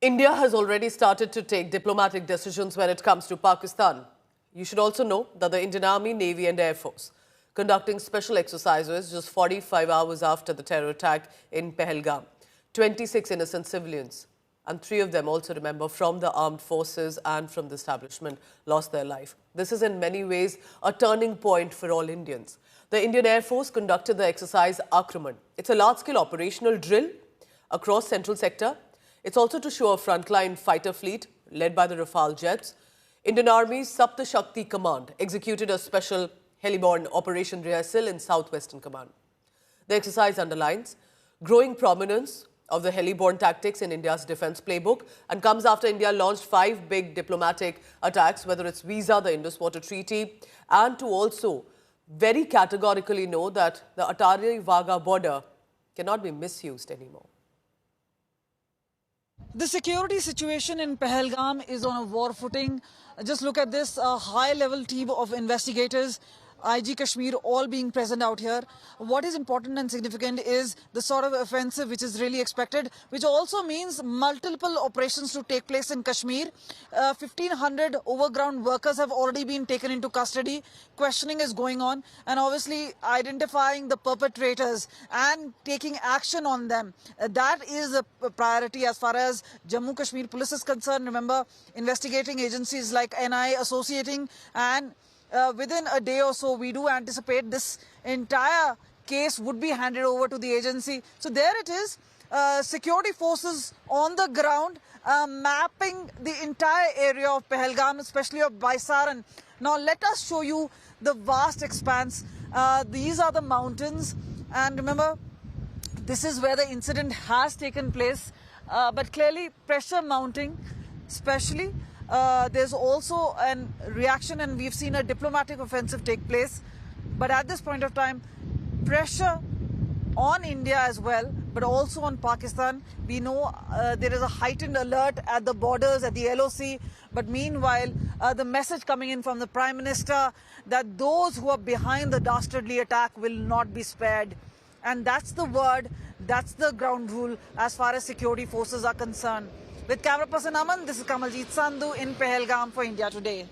India has already started to take diplomatic decisions when it comes to Pakistan. You should also know that the Indian Army, Navy and Air Force conducting special exercises just 45 hours after the terror attack in Pahalgam. 26 innocent civilians and 3 of them also, remember, from the armed forces and from the establishment lost their life. This is in many ways a turning point for all Indians. The Indian Air Force conducted the exercise Akraman. It's a large-scale operational drill across central sector. It's also to show a frontline fighter fleet led by the Rafale jets. Indian Army's Sapta Shakti Command executed a special heliborne operation rehearsal in Southwestern Command. The exercise underlines growing prominence of the heliborne tactics in India's defense playbook and comes after India launched 5 big diplomatic attacks, whether it's Visa, the Indus Water Treaty, and to also very categorically know that the Atari-Wagah border cannot be misused anymore. The security situation in Pahalgam is on a war footing. Just look at this, a high-level team of investigators, IG Kashmir, all being present out here. What is important and significant is the sort of offensive which is really expected, which also means multiple operations to take place in Kashmir. 1,500 overground workers have already been taken into custody. Questioning is going on, and obviously identifying the perpetrators and taking action on them. That is a priority as far as Jammu Kashmir Police is concerned. Remember, investigating agencies like NI associating, and within a day or so, we do anticipate this entire case would be handed over to the agency. So there it is, security forces on the ground mapping the entire area of Pahalgam, especially of Baisaran. Now let us show you the vast expanse. These are the mountains, and remember, this is where the incident has taken place, but clearly pressure mounting, especially. There's also a reaction, and we've seen a diplomatic offensive take place. But at this point of time, pressure on India as well, but also on Pakistan. We know there is a heightened alert at the borders, at the LOC. But meanwhile, the message coming in from the Prime Minister that those who are behind the dastardly attack will not be spared. And that's the word, that's the ground rule as far as security forces are concerned. With camera person Aman, this is Kamaljeet Sandhu in Pahalgam for India Today.